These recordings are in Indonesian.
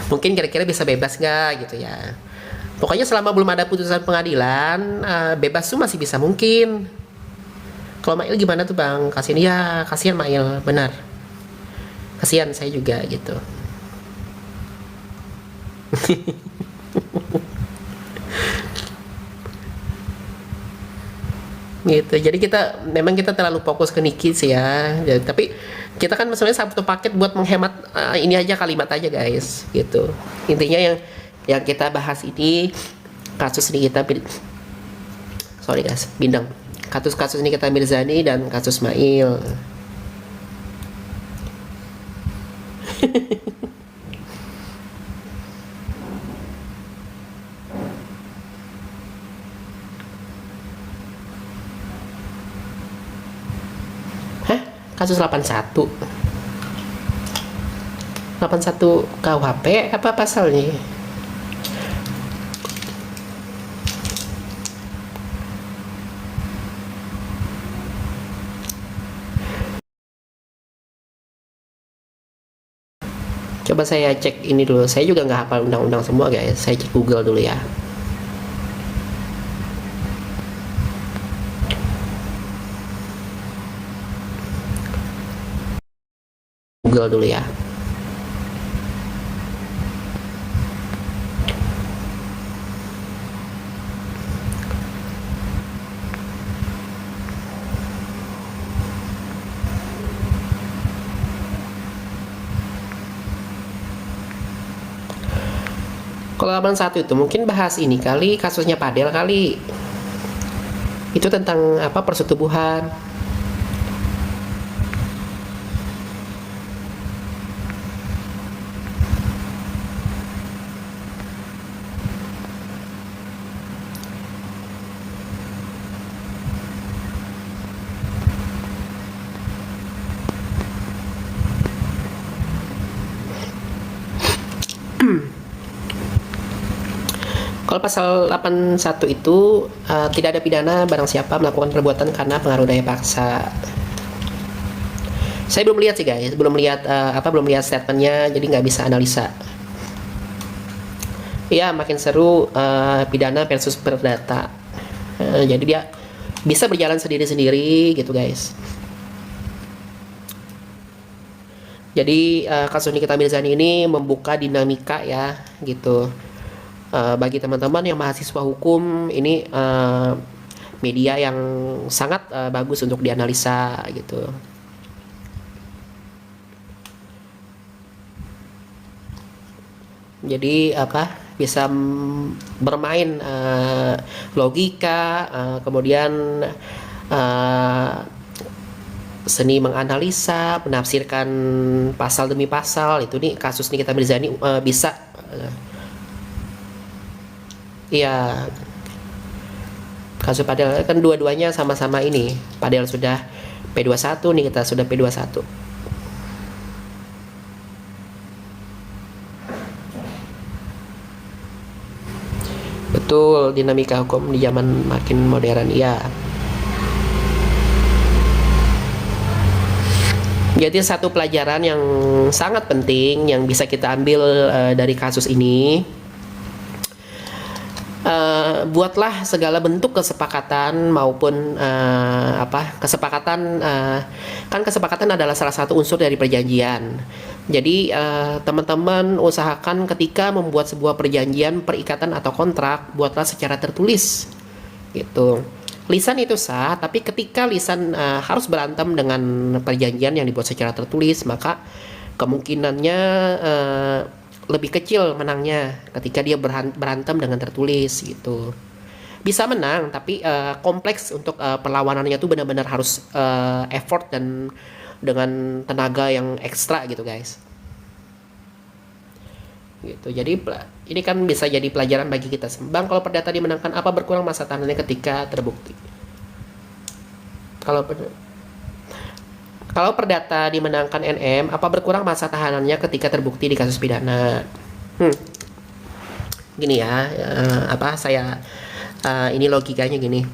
Mungkin kira-kira bisa bebas nggak gitu ya. Pokoknya selama belum ada putusan pengadilan, bebas tuh masih bisa mungkin. Kalau Mail gimana tuh Bang? Kasihan ya, kasihan Mail, benar. Kasihan saya juga gitu. Gitu. Jadi memang kita terlalu fokus ke Niki sih ya. Tapi kita kan maksudnya satu paket buat menghemat ini aja kalimat aja guys, gitu. Intinya yang kita bahas ini kasus Nikita sorry guys, bindeng. Kasus-kasus Nikita Mirzani dan kasus Mail. Hah? Kasus 81. 81 KUHP apa pasalnya? Coba saya cek ini dulu. Saya juga nggak hafal undang-undang semua guys. Saya cek Google dulu ya. Google dulu ya. Kalau 81 itu mungkin bahas ini kali, kasusnya Padel kali. Itu tentang apa, persetubuhan. Kalau pasal 81 itu tidak ada pidana barang siapa melakukan perbuatan karena pengaruh daya paksa. Saya belum lihat sih guys, belum lihat belum lihat statementnya, jadi nggak bisa analisa. Iya, makin seru pidana versus perdata. Jadi dia bisa berjalan sendiri-sendiri gitu guys. Jadi kasus Nikita Mirzani ini membuka dinamika ya gitu. Bagi teman-teman yang mahasiswa hukum, ini media yang sangat bagus untuk dianalisa gitu. Jadi bisa bermain logika, kemudian seni menganalisa, menafsirkan pasal demi pasal. Itu nih kasus Nikita Mirzani bisa iya, kasus Padel kan dua-duanya sama-sama ini. Padel sudah P21, nih kita sudah P21. Betul, dinamika hukum di zaman makin modern, iya. Jadi satu pelajaran yang sangat penting yang bisa kita ambil dari kasus ini, buatlah segala bentuk kesepakatan maupun kesepakatan, kan kesepakatan adalah salah satu unsur dari perjanjian. Jadi teman-teman usahakan ketika membuat sebuah perjanjian, perikatan atau kontrak, buatlah secara tertulis gitu. Lisan itu sah, tapi ketika lisan harus berantem dengan perjanjian yang dibuat secara tertulis, maka kemungkinannya lebih kecil menangnya ketika dia berantem dengan tertulis gitu. Bisa menang, tapi kompleks untuk perlawanannya tuh benar-benar harus effort dan dengan tenaga yang ekstra gitu guys. Gitu. Jadi ini kan bisa jadi pelajaran bagi kita. Bang, kalau perdata dimenangkan, apa berkurang masa tahanannya ketika terbukti? Kalau perdata dimenangkan NM, apa berkurang masa tahanannya ketika terbukti di kasus pidana? Gini ya, ini logikanya gini.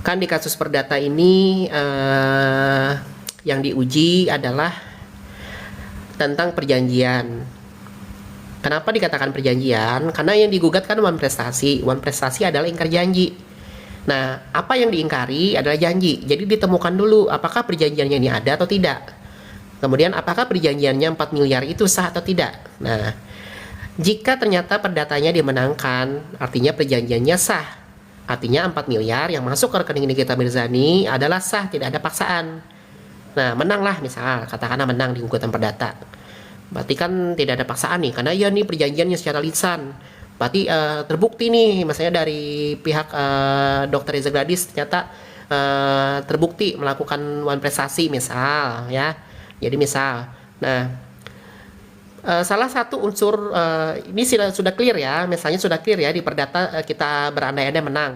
Kan di kasus perdata ini yang diuji adalah tentang perjanjian. Kenapa dikatakan perjanjian? Karena yang digugat kan wan prestasi. Wan prestasi adalah ingkar janji. Nah, apa yang diingkari adalah janji. Jadi ditemukan dulu apakah perjanjiannya ini ada atau tidak. Kemudian apakah perjanjiannya 4 miliar itu sah atau tidak. Nah, jika ternyata perdatanya dimenangkan, artinya perjanjiannya sah. Artinya 4 miliar yang masuk ke rekening Nikita Mirzani adalah sah, tidak ada paksaan. Nah, menanglah misal, katakanlah menang di gugatan perdata. Berarti kan tidak ada paksaan nih, karena ya nih perjanjiannya secara lisan. Berarti terbukti nih, misalnya dari pihak Dr. Reza Gladys ternyata terbukti melakukan wan prestasi misal ya. Jadi misal, nah salah satu unsur ini sudah clear ya, misalnya sudah clear ya di perdata kita berandai-andai menang.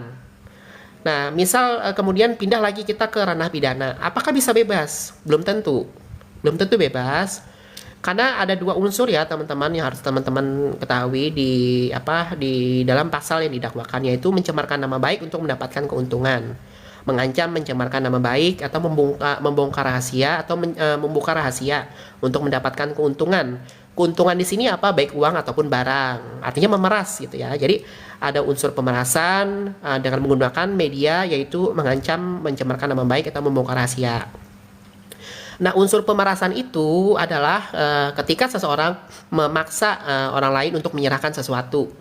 Nah, misal kemudian pindah lagi kita ke ranah pidana, apakah bisa bebas? Belum tentu, belum tentu bebas, karena ada dua unsur ya teman-teman yang harus teman-teman ketahui di dalam pasal yang didakwakan, yaitu mencemarkan nama baik untuk mendapatkan keuntungan, mengancam mencemarkan nama baik atau membongkar rahasia atau membuka rahasia untuk mendapatkan keuntungan. Keuntungan di sini apa? Baik uang ataupun barang. Artinya memeras gitu ya. Jadi ada unsur pemerasan dengan menggunakan media, yaitu mengancam mencemarkan nama baik atau membongkar rahasia. Nah, unsur pemerasan itu adalah ketika seseorang memaksa orang lain untuk menyerahkan sesuatu.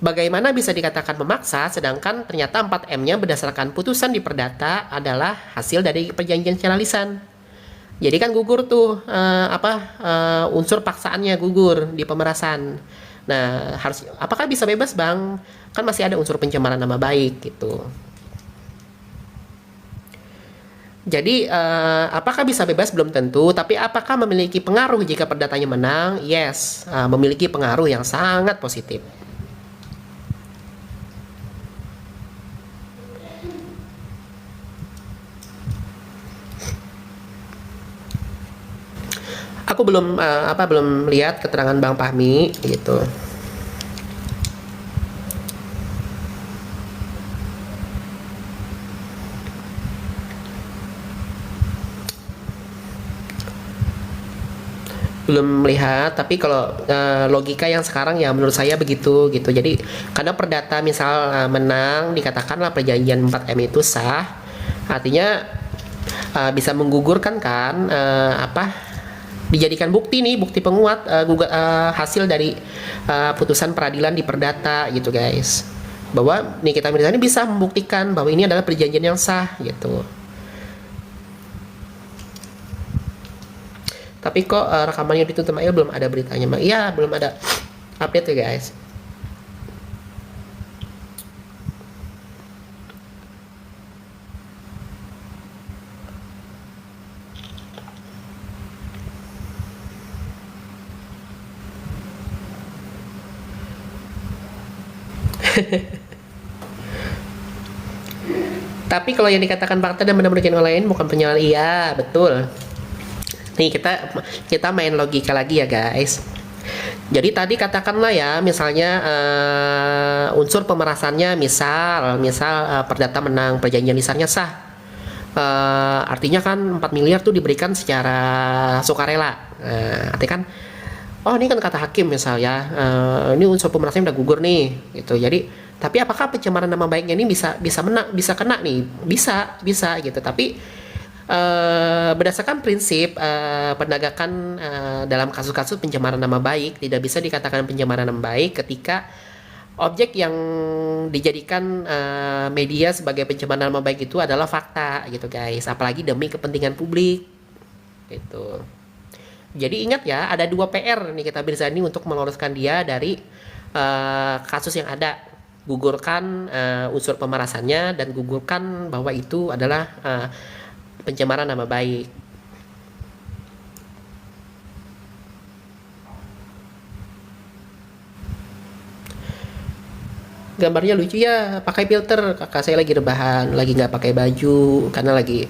Bagaimana bisa dikatakan memaksa sedangkan ternyata 4M-nya berdasarkan putusan di perdata adalah hasil dari perjanjian secara lisan. Jadi kan gugur tuh unsur paksaannya gugur di pemerasan. Nah, apakah bisa bebas, Bang? Kan masih ada unsur pencemaran nama baik gitu. Jadi apakah bisa bebas? Belum tentu, tapi apakah memiliki pengaruh jika perdatanya menang? Yes, memiliki pengaruh yang sangat positif. Aku belum lihat keterangan Bang Fahmi gitu. Belum melihat, tapi kalau logika yang sekarang ya menurut saya begitu gitu. Jadi karena perdata misal menang, dikatakanlah perjanjian 4M itu sah, artinya bisa menggugurkan kan dijadikan bukti nih, bukti penguat hasil dari putusan peradilan di perdata gitu guys, bahwa Nikita Mirzani bisa membuktikan bahwa ini adalah perjanjian yang sah gitu. Tapi kok rekamannya ditutup mail belum ada beritanya, Bang? Iya, belum ada update ya guys. Tapi kalau yang dikatakan fakta dan benar-benar yang lain bukan penyalahan, iya betul. Nih kita main logika lagi ya guys. Jadi tadi katakanlah ya, misalnya unsur pemerasannya misal perdata menang, perjanjian lisannya sah. Artinya kan 4 miliar tuh diberikan secara sukarela. Artinya kan, oh ini kan kata hakim misal ya, ini unsur pemerasannya udah gugur nih gitu. Jadi tapi apakah pencemaran nama baiknya ini bisa kena nih? Bisa gitu. Tapi berdasarkan prinsip penegakan dalam kasus-kasus pencemaran nama baik, tidak bisa dikatakan pencemaran nama baik ketika objek yang dijadikan media sebagai pencemaran nama baik itu adalah fakta gitu guys, apalagi demi kepentingan publik gitu. Jadi ingat ya, ada 2 PR nih Nikita Mirzani untuk meloloskan dia dari kasus yang ada. Gugurkan unsur pemerasannya dan gugurkan bahwa itu adalah pencemaran nama baik. Gambarnya lucu ya, pakai filter. Kakak saya lagi rebahan, lagi nggak pakai baju karena lagi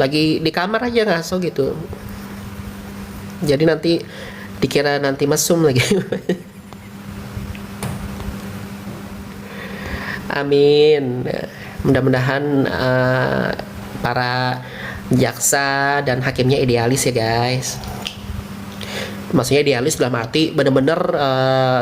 lagi di kamar aja ngaso gitu. Jadi nanti dikira nanti mesum lagi. Amin. Mudah-mudahan para jaksa dan hakimnya idealis ya guys. Maksudnya idealis dalam arti bener-bener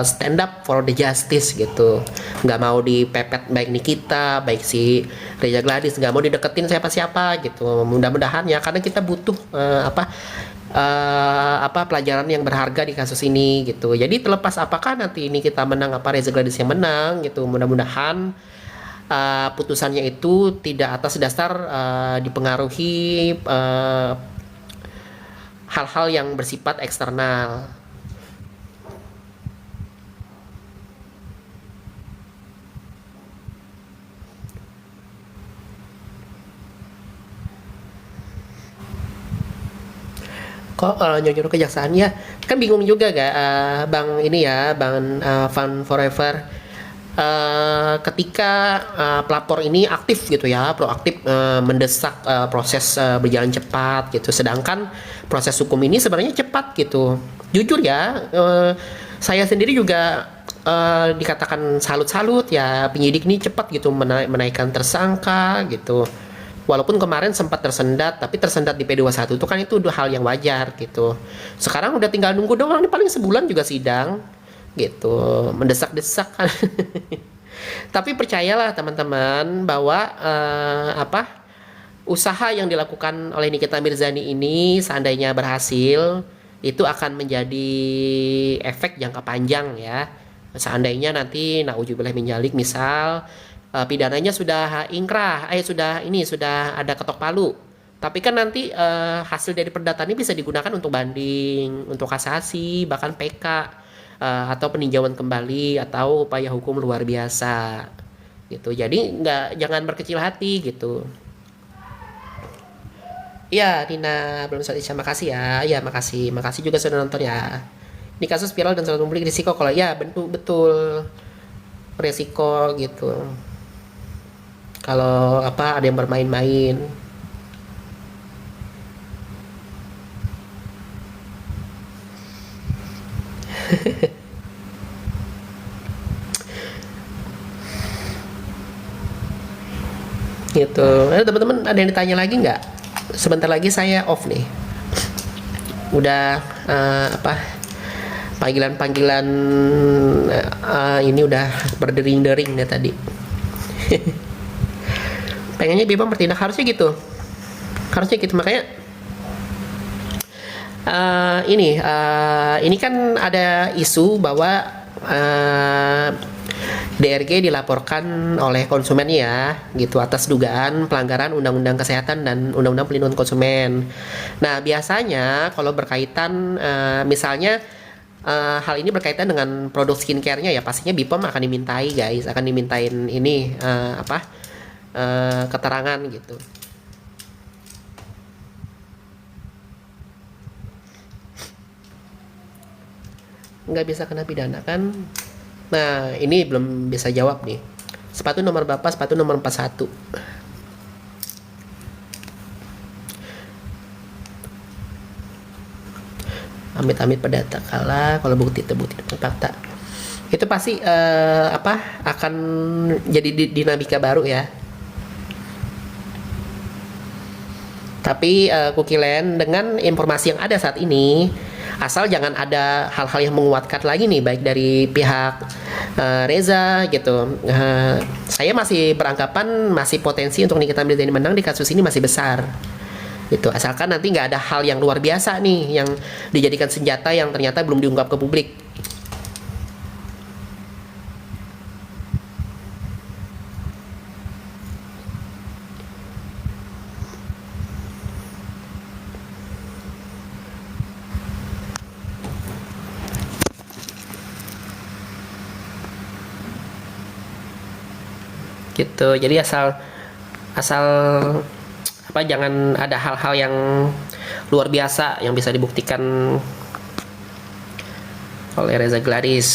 stand up for the justice gitu, nggak mau dipepet baik Nikita baik si Reza Gladys, nggak mau dideketin siapa-siapa gitu. Mudah-mudahan ya, karena kita butuh pelajaran yang berharga di kasus ini gitu. Jadi terlepas apakah nanti ini kita menang apa Reza Gladys yang menang gitu, mudah-mudahan putusannya itu tidak atas dasar dipengaruhi hal-hal yang bersifat eksternal. Kok nyuruh kejaksaan ya, kan bingung juga gak bang ini ya, bang Fun Forever, ketika pelapor ini aktif gitu ya, proaktif mendesak proses berjalan cepat gitu, sedangkan proses hukum ini sebenarnya cepat gitu. Jujur ya, saya sendiri juga dikatakan salut-salut ya, penyidik ini cepat gitu menaikkan tersangka gitu. Walaupun kemarin sempat tersendat, tapi tersendat di P21 itu kan itu udah hal yang wajar gitu. Sekarang udah tinggal nunggu doang, ini paling sebulan juga sidang gitu, mendesak-desak kan. Tapi percayalah teman-teman bahwa usaha yang dilakukan oleh Nikita Mirzani ini seandainya berhasil, itu akan menjadi efek jangka panjang ya. Seandainya nanti naudzubillah min dzalik, misal pidananya sudah ingkrah, sudah ada ketok palu. Tapi kan nanti hasil dari perdata ini bisa digunakan untuk banding, untuk kasasi, bahkan PK, atau peninjauan kembali atau upaya hukum luar biasa gitu. Jadi jangan berkecil hati gitu. Ya, Nina belum saat Isya, makasih ya. Ya, makasih juga sudah nonton ya. Ini kasus viral dan selalu publik risiko, kalau ya betul resiko gitu. Kalau ada yang bermain-main. Gitu. Teman-teman ada yang ditanya lagi nggak? Sebentar lagi saya off nih. Udah panggilan-panggilan ini udah berdering-dering nih tadi. Pengennya Bima bertindak, harusnya gitu, makanya ini kan ada isu bahwa DRG dilaporkan oleh konsumen ya gitu atas dugaan pelanggaran Undang-Undang Kesehatan dan Undang-Undang Pelindungan Konsumen. Nah, biasanya kalau berkaitan misalnya hal ini berkaitan dengan produk skincare-nya ya, pastinya BPOM akan dimintai guys, akan dimintain ini keterangan gitu. Nggak bisa kena pidana kan? Nah, ini belum bisa jawab nih. Sepatu nomor berapa? Sepatu nomor 41. Amit-amit perdata kalah kalau bukti terbukti dengan fakta. Itu pasti akan jadi dinamika baru ya. Tapi Kukilen, dengan informasi yang ada saat ini, asal jangan ada hal-hal yang menguatkan lagi nih, baik dari pihak Reza gitu. Saya masih beranggapan masih potensi untuk Nikita Mirzani menang di kasus ini masih besar. Gitu. Asalkan nanti nggak ada hal yang luar biasa nih yang dijadikan senjata yang ternyata belum diungkap ke publik. Gitu. Jadi asal jangan ada hal-hal yang luar biasa yang bisa dibuktikan oleh Reza Gladys.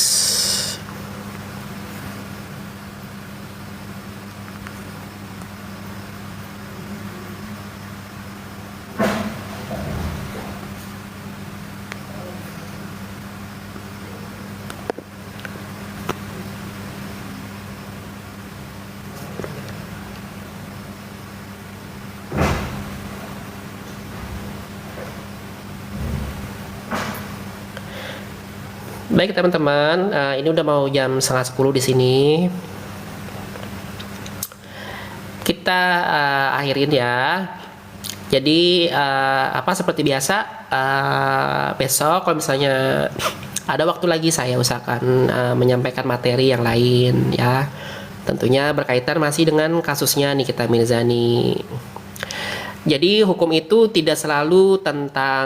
Baik teman-teman, ini udah mau jam setengah 10 di sini. Kita akhirin ya. Jadi seperti biasa, besok kalau misalnya ada waktu lagi saya usahakan menyampaikan materi yang lain ya. Tentunya berkaitan masih dengan kasusnya Nikita Mirzani. Jadi hukum itu tidak selalu tentang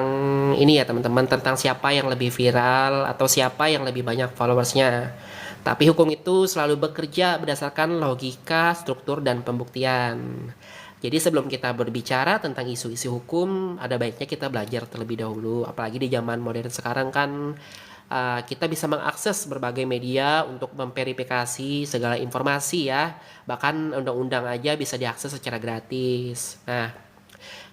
ini ya teman-teman, tentang siapa yang lebih viral atau siapa yang lebih banyak followersnya. Tapi hukum itu selalu bekerja berdasarkan logika, struktur, dan pembuktian. Jadi sebelum kita berbicara tentang isu-isu hukum, ada baiknya kita belajar terlebih dahulu. Apalagi di zaman modern sekarang kan kita bisa mengakses berbagai media untuk memverifikasi segala informasi ya. Bahkan undang-undang aja bisa diakses secara gratis. Nah,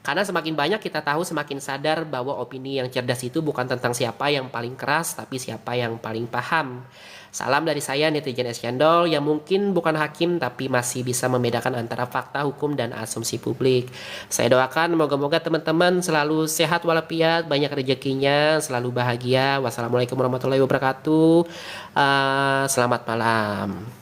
karena semakin banyak kita tahu, semakin sadar bahwa opini yang cerdas itu bukan tentang siapa yang paling keras, tapi siapa yang paling paham. Salam dari saya, netizen Esyandol, yang mungkin bukan hakim, tapi masih bisa membedakan antara fakta, hukum, dan asumsi publik. Saya doakan, moga-moga teman-teman selalu sehat walafiat, banyak rezekinya, selalu bahagia. Wassalamualaikum warahmatullahi wabarakatuh. Selamat malam.